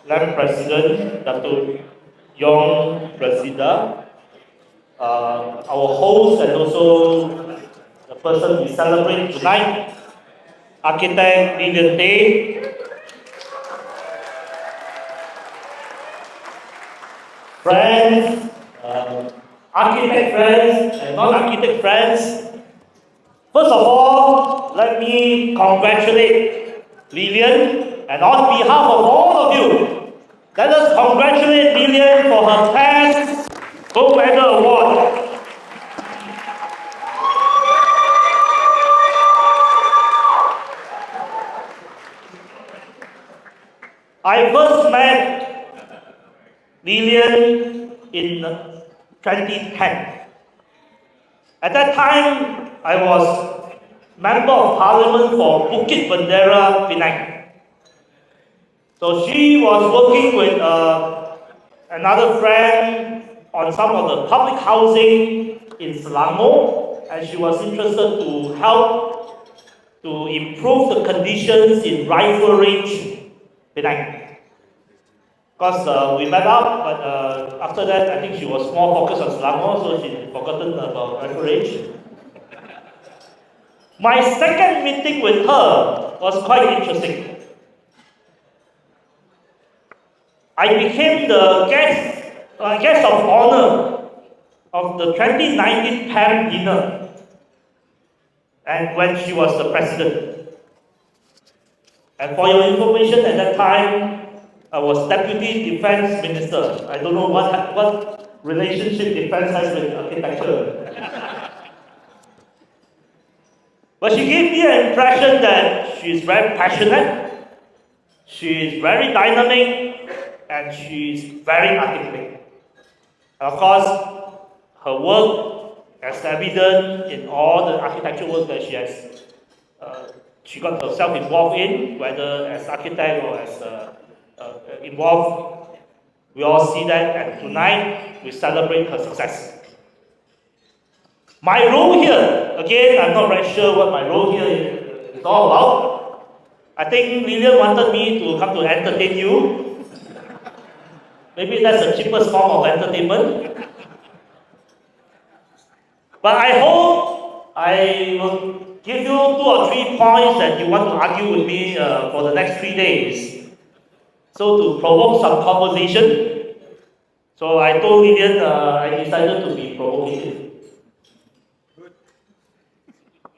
Land President, Dato' Yong Presida, our host and also the person we celebrate tonight, Architect Lilian Tay, friends, architect friends and non-architect friends. First of all, let me congratulate Lilian, and on behalf of all of you, let us congratulate Lilian for her 10th Gold Medal Award. I first met Lilian in 2010. At that time, I was Member of Parliament for Bukit Bendera, Penang. So she was working with another friend on some of the public housing in Selangor, and she was interested to help to improve the conditions in Rifle Range, Penang. Because we met up, but after that, I think she was more focused on Selangor, so she had forgotten about Rifle Range. My second meeting with her was quite interesting. I became the guest of honor of the 2019 PAM dinner, and when she was the president. And for your information, at that time, I was Deputy Defense Minister. I don't know what relationship defense has with architecture. But she gave me an impression that she's very passionate, she's very dynamic, and she's very articulate. And of course, her work is evident in all the architecture work that she got herself involved in, whether as architect or as involved. We all see that, and tonight we celebrate her success. My role here, again, I'm not very sure what my role here is all about. I think Lilian wanted me to come to entertain you. Maybe that's the cheapest form of entertainment. But I hope I will give you 2 or 3 points that you want to argue with me for the next 3 days. So to provoke some conversation, so I told Lilian I decided to be provocative.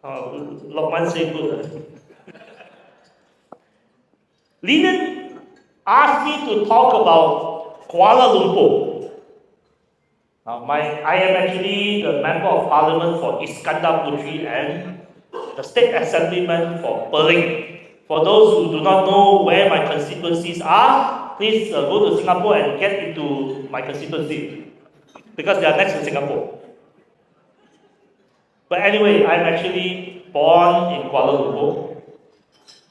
Lokman say good. Lilian asked me to talk about Kuala Lumpur. Now, I am actually the Member of Parliament for Iskandar Puteri and the State Assemblyman for Peling. For those who do not know where my constituencies are, please go to Singapore and get into my constituency, because they are next to Singapore. But anyway, I'm actually born in Kuala Lumpur,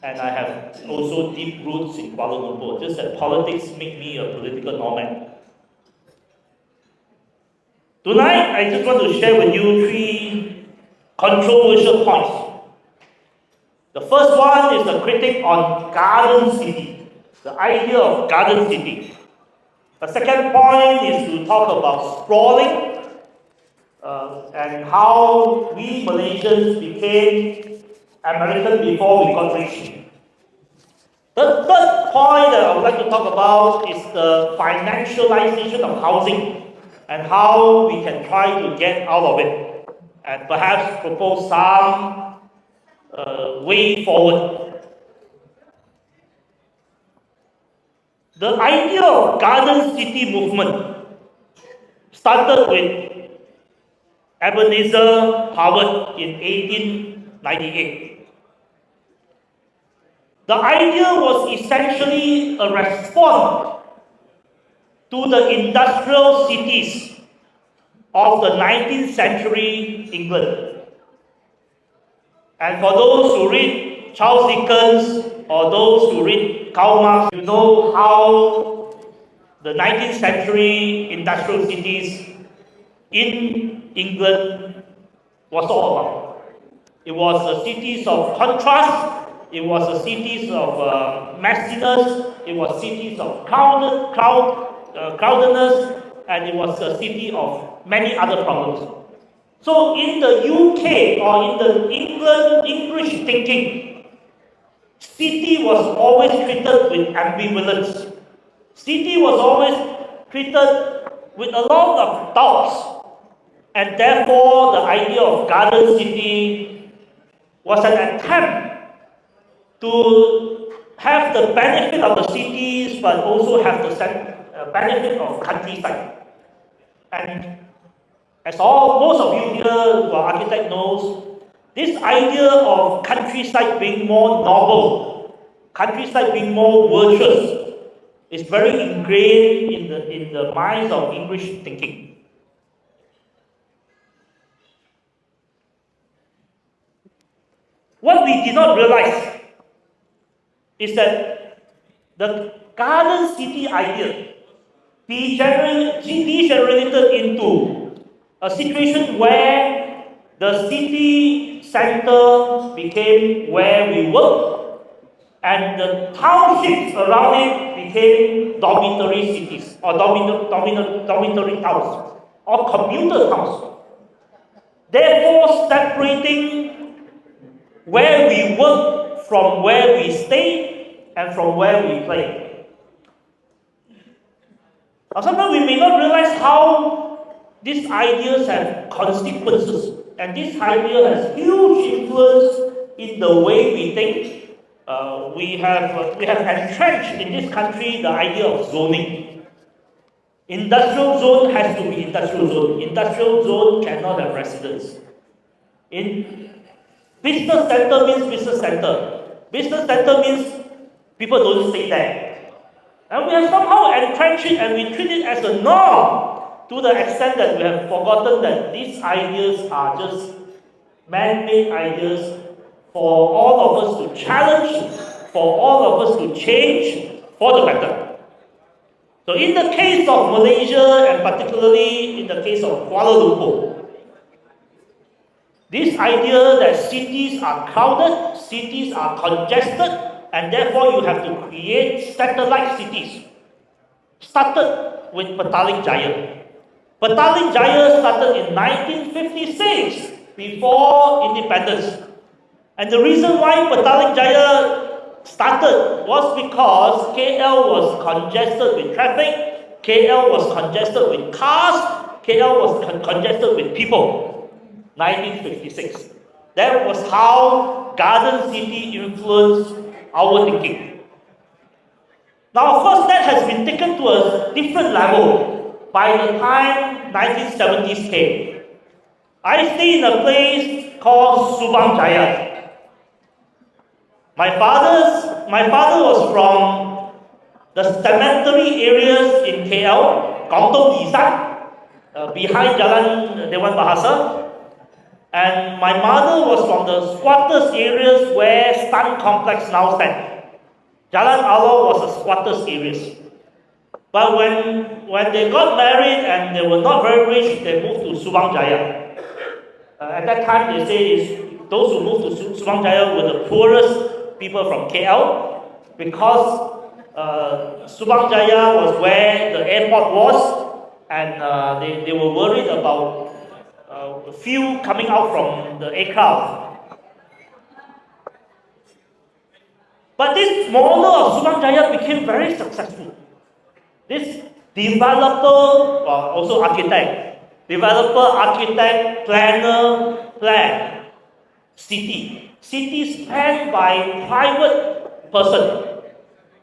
and I have also deep roots in Kuala Lumpur, just that politics make me a political nomad. Tonight, I just want to share with you 3 controversial points. The first one is the critique on garden city, the idea of garden city. The second point is to talk about sprawling and how we Malaysians became American before we got rich. The third point that I would like to talk about is the financialization of housing and how we can try to get out of it, and perhaps propose some way forward. The idea of garden city movement started with Ebenezer Howard in 1898. The idea was essentially a response to the industrial cities of the 19th century England. And for those who read Charles Dickens or those who read Karl Marx, you know how the 19th century industrial cities in England was all about. It was the cities of contrast, it was a cities of messiness, it was cities of crowdedness, and it was a city of many other problems. So in the UK or in the English thinking, city was always treated with ambivalence. City was always treated with a lot of doubts, and therefore the idea of garden city was an attempt to have the benefit of the cities, but also have the benefit of countryside. And as most of you here who are architect knows, this idea of countryside being more noble, countryside being more virtuous, is very ingrained in the minds of English thinking. What we did not realize is that the garden city idea degenerated into a situation where the city center became where we work, and the townships around it became dormitory cities or dormitory towns or commuter towns. Therefore, separating where we work from where we stay and from where we play. Now, sometimes we may not realize how these ideas have consequences, and this idea has huge influence in the way we think. We have entrenched in this country the idea of zoning. Industrial zone has to be industrial zone. Industrial zone cannot have residents. In business center means business center. Business center means people don't stay there. And we have somehow entrenched it and we treat it as a norm to the extent that we have forgotten that these ideas are just man-made ideas for all of us to challenge, for all of us to change for the better. So in the case of Malaysia, and particularly in the case of Kuala Lumpur, this idea that cities are crowded, cities are congested, and therefore you have to create satellite cities, started with Petaling Jaya. Petaling Jaya started in 1956, before independence. And the reason why Petaling Jaya started was because KL was congested with traffic, KL was congested with cars, KL was congested with people. 1956. That was how Garden City influenced our thinking. Now, of course, that has been taken to a different level by the time 1970s came. I stay in a place called Subang Jaya. My father was from the cemetery areas in KL, Kampung Isan, behind Jalan Dewan Bahasa. And my mother was from the squatters areas where Stan Complex now stands. Jalan Allah was a squatters areas. But when they got married and they were not very rich, they moved to Subang Jaya. At that time, they say those who moved to Subang Jaya were the poorest people from KL, because Subang Jaya was where the airport was, and they were worried about fuel coming out from the aircraft. But this model of Subang Jaya became very successful. This developer, also architect, planner, plan city. Cities planned by private person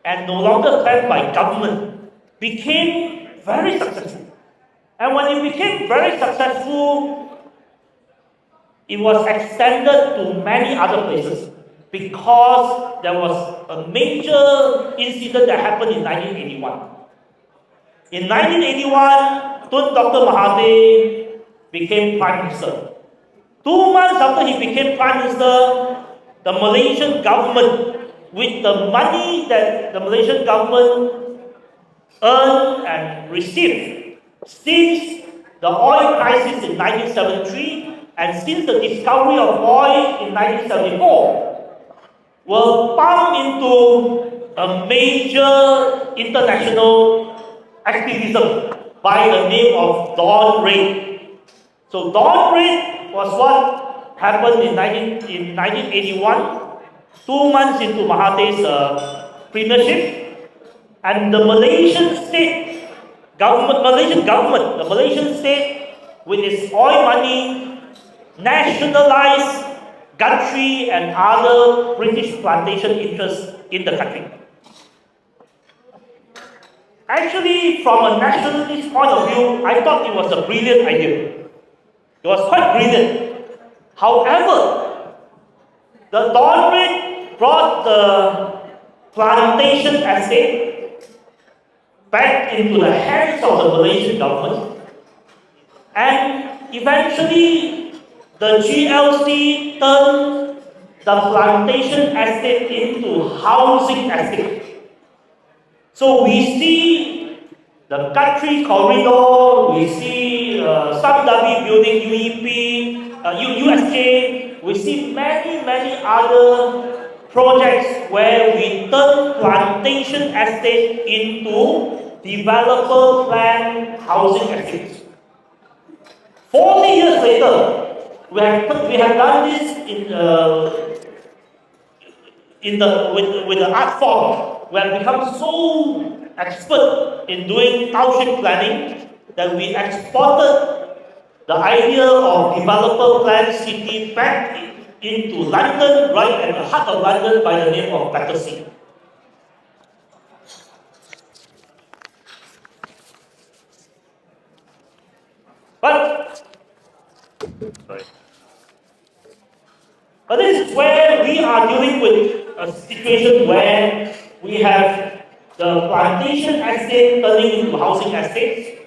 and no longer planned by government became very successful. And when it became very successful, it was extended to many other places because there was a major incident that happened in 1981. In 1981, Tun Dr. Mahathir became Prime Minister. 2 months after he became Prime Minister, the Malaysian government, with the money that the Malaysian government earned and received since the oil crisis in 1973 and since the discovery of oil in 1974, were pumped into a major international activism by the name of Dawn Raid. So Dawn Raid was what happened in 1981, 2 months into Mahathir's premiership, and the Malaysian government, the Malaysian state, with its oil money, nationalized Gantry and other British plantation interests in the country. Actually, from a nationalist point of view, I thought it was a brilliant idea. It was quite brilliant. However, the Dawn brought the plantation estate back into the hands of the Malaysian government, and eventually the GLC turned the plantation estate into housing estate. So we see the country corridor, we see some W building, UEP, USJ, we see many other projects where we turn plantation estate into developer plan housing estates. 40 years later, we have done this with the art form. We have become so expert in doing township planning that we exported the idea of developer planned city back into London, right at the heart of London, by the name of Battersea. But this is where we are dealing with a situation where we have the plantation estate turning into housing estates.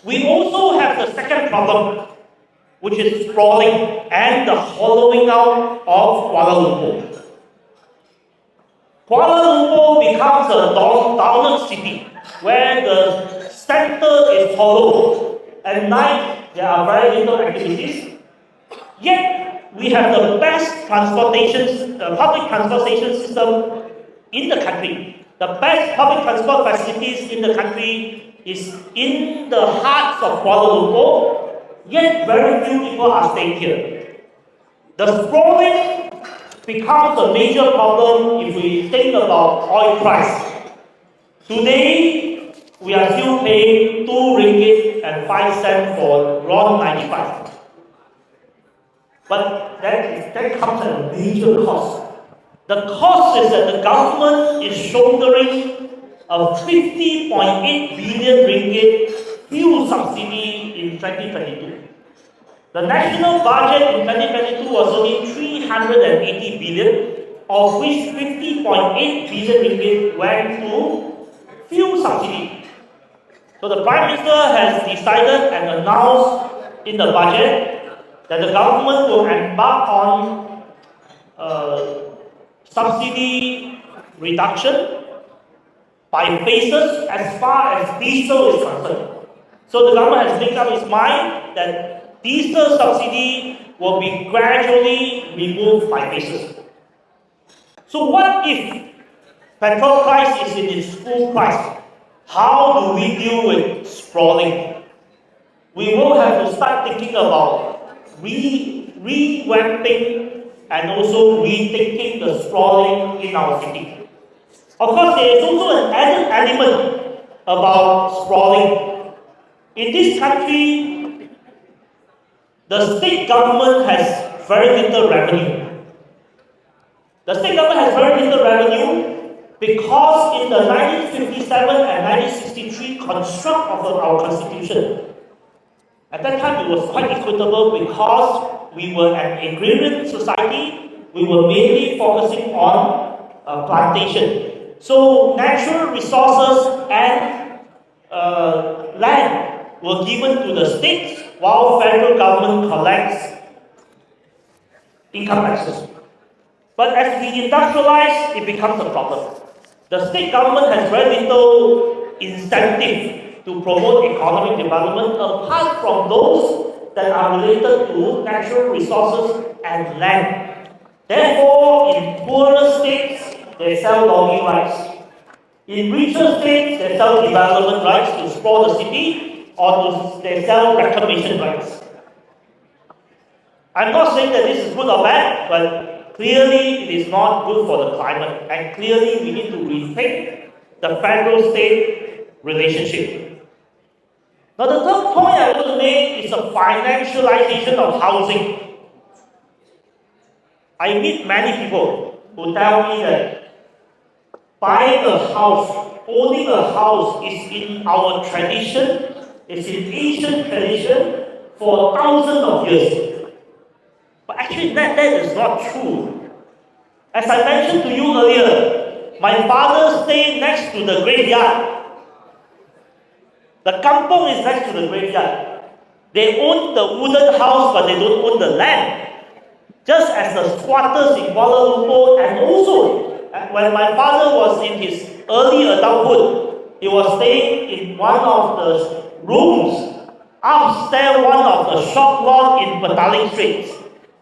We also have the second problem, which is sprawling and the hollowing out of Kuala Lumpur. Kuala Lumpur becomes a downward city where the center is hollow. At night, there are very little activities. Yet, we have the best public transportation system in the country. The best public transport facilities in the country is in the hearts of Kuala Lumpur, yet very few people are staying here. The sprawling becomes a major problem if we think about oil price. Today, we are still paying 2 ringgit and 5 cents for RON 95. But that comes at a major cost. The cost is that the government is shouldering a 50.8 billion ringgit fuel subsidy in 2022. The national budget in 2022 was only 380 billion, of which 50.8 billion ringgit went to fuel subsidy. So the Prime Minister has decided and announced in the budget that the government will embark on subsidy reduction by phases as far as diesel is concerned. So the government has made up its mind that diesel subsidy will be gradually removed by phases. So what if petrol price is in its full price? How do we deal with sprawling? We will have to start thinking about revamping and also rethinking the sprawling in our city. Of course, there is also an added element about sprawling. In this country, the state government has very little revenue. The state government has very little revenue because in the 1957 and 1963 construct of our constitution, at that time, it was quite equitable because we were an agrarian society. We were mainly focusing on plantation. So natural resources and land were given to the states, while federal government collects income taxes. But as we industrialize, it becomes a problem. The state government has very little incentive to promote economic development apart from those that are related to natural resources and land. Therefore, in poorer states, they sell logging rights. In richer states, they sell development rights to explore the city, or they sell reclamation rights. I'm not saying that this is good or bad, but clearly it is not good for the climate, and clearly we need to rethink the federal-state relationship. Now, the third point I want to make is the financialization of housing. I meet many people who tell me that buying a house, owning a house is in our tradition, it's in Asian tradition for thousands of years. But actually that is not true. As I mentioned to you earlier, my father stayed next to the graveyard. The kampong is next to the graveyard. They own the wooden house, but they don't own the land. Just as the squatters in Kuala Lumpur, and also when my father was in his early adulthood, he was staying in one of the rooms upstairs one of the shop lot in Petaling Street.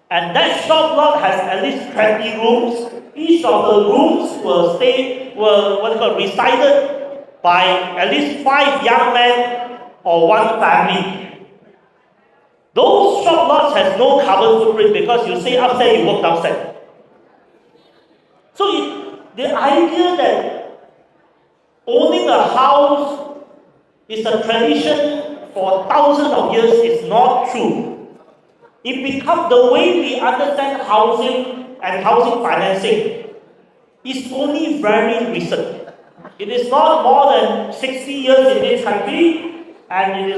And that shop lot has at least 20 rooms. Each of the rooms were resided by at least 5 young men or one family. Those shop lots has no carbon footprint because you stay upstairs, you work downstairs. So the idea that owning a house is a tradition for thousands of years is not true. It becomes the way we understand housing and housing financing is only very recent. It is not more than 60 years in this country, and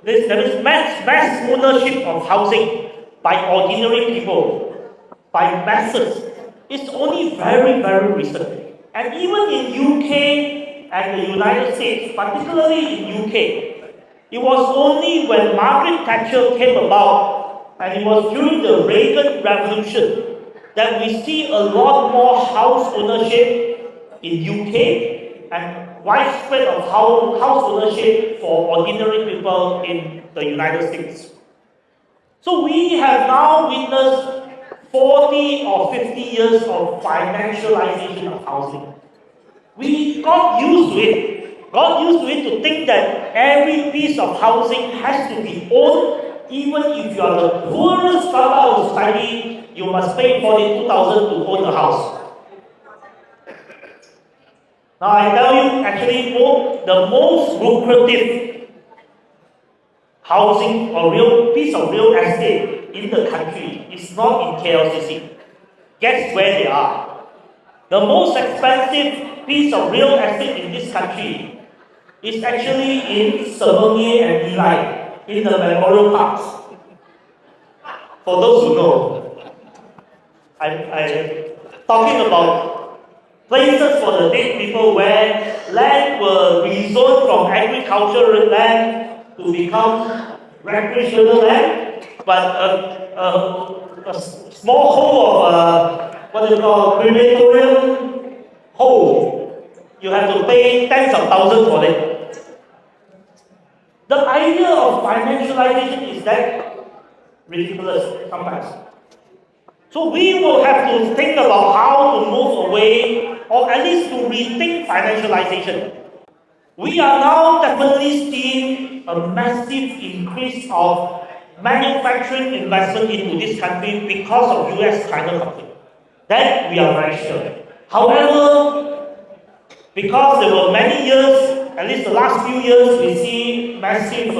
there is mass ownership of housing by ordinary people, by masses. It's only very, very recent. And even in UK and the United States, particularly in UK, it was only when Margaret Thatcher came about, and it was during the Reagan Revolution, that we see a lot more house ownership in UK and widespread of house ownership for ordinary people in the United States. So we have now witnessed 40 or 50 years of financialization of housing. We got used to it to think that every piece of housing has to be owned. Even if you are the poorest strata of society, you must pay 42,000 to own a house. Now I tell you, actually, the most lucrative housing or piece of real estate in the country is not in KLCC. Guess where they are? The most expensive piece of real estate in this country is actually in Semenye and Eli, in the memorial parks. For those who know, I'm talking about places for the dead people where land were rezoned from agricultural land to become recreational land, but a small hole of crematorium hole, you have to pay tens of thousands for it. The idea of financialization is that ridiculous sometimes. So we will have to think about how to move away, or at least to rethink financialization. We are now definitely seeing a massive increase of manufacturing investment into this country because of US-China conflict. That we are very sure. However, because there were many years, at least the last few years, we see massive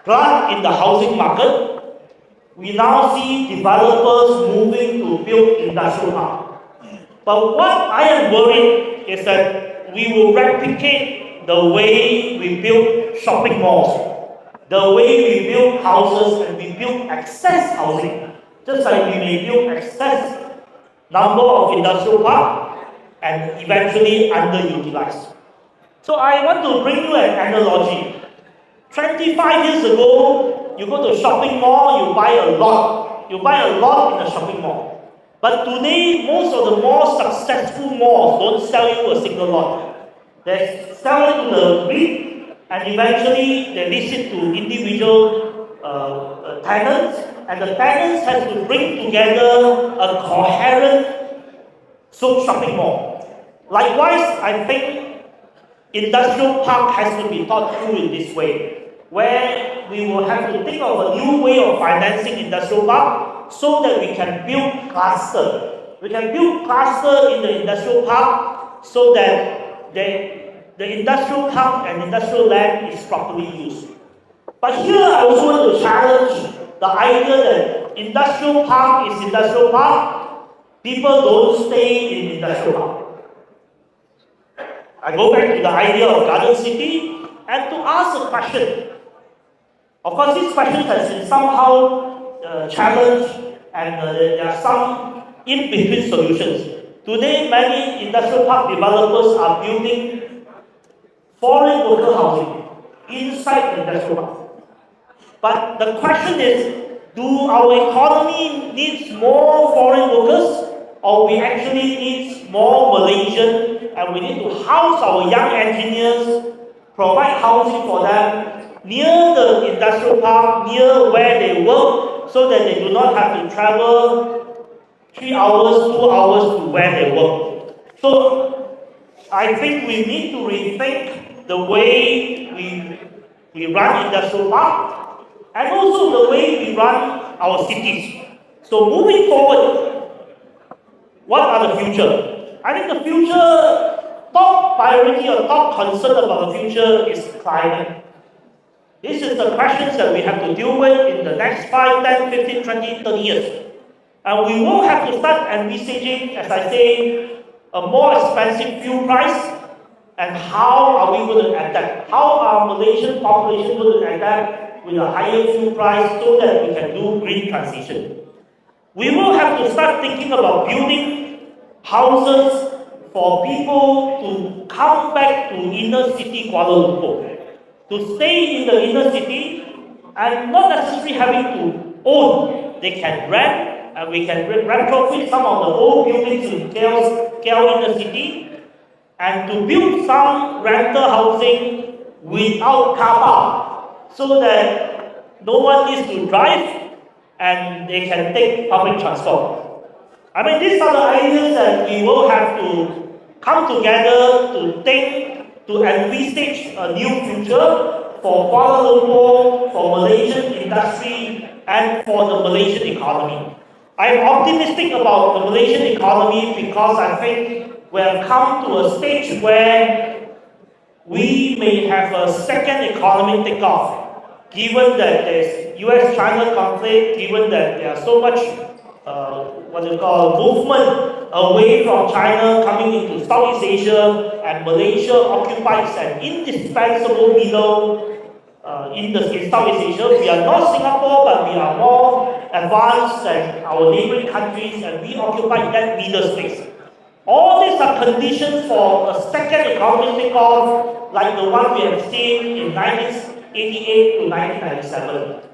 glut in the housing market. We now see developers moving to build industrial park. But what I am worried is that we will replicate the way we build shopping malls, the way we build houses and we build excess housing, just like we may build excess number of industrial parks and eventually underutilized. So I want to bring you an analogy. 25 years ago, you go to a shopping mall, you buy a lot. You buy a lot in a shopping mall. But today, most of the more successful malls don't sell you a single lot. They sell it to the REIT, and eventually they lease it to individual tenants, and the tenants has to bring together a coherent shopping mall. Likewise, I think industrial park has to be thought through in this way, where we will have to think of a new way of financing industrial park so that we can build cluster. We can build cluster in the industrial park so that the industrial park and industrial land is properly used. But here I also want to challenge the idea that industrial park is industrial park. People don't stay in industrial park. I go back to the idea of garden city and to ask a question. Of course, this question has been somehow challenged, and there are some in-between solutions. Today, many industrial park developers are building foreign worker housing inside the industrial park. But the question is, do our economy needs more foreign workers, or we actually need more Malaysian, and we need to house our young engineers, provide housing for them near the industrial park, near where they work, so that they do not have to travel 3 hours, 2 hours to where they work. So I think we need to rethink the way we run industrial park, and also the way we run our cities. So moving forward, what are the future? I think the future, top priority or top concern about the future is climate. This is the questions that we have to deal with in the next 5, 10, 15, 20, 30 years. And we will have to start envisaging, as I say, a more expensive fuel price, and how are we going to adapt? How are Malaysian population going to adapt with a higher fuel price so that we can do green transition? We will have to start thinking about building houses for people to come back to inner city Kuala Lumpur, to stay in the inner city and not necessarily having to own. They can rent, and we can retrofit some of the old buildings in KL inner city, and to build some rental housing without car park, so that no one needs to drive and they can take public transport. I mean, these are the ideas that we will have to come together to think, to envisage a new future for Kuala Lumpur, for Malaysian industry, and for the Malaysian economy. I am optimistic about the Malaysian economy because I think we have come to a stage where we may have a second economic takeoff, given that there's US-China conflict, given that there are so much movement away from China coming into Southeast Asia, and Malaysia occupies an indispensable middle in Southeast Asia. We are not Singapore, but we are more advanced than our neighboring countries, and we occupy that middle space. All these are conditions for a second economic takeoff, like the one we have seen in 1988 to 1997.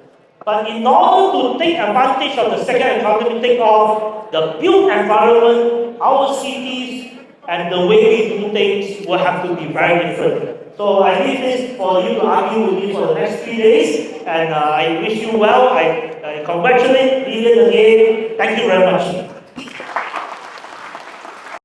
But in order to take advantage of the second economic takeoff, the built environment, our cities, and the way we do things will have to be very different. So I leave this for you to argue with me for the next 3 days, and I wish you well. I congratulate Lillian again. Thank you very much.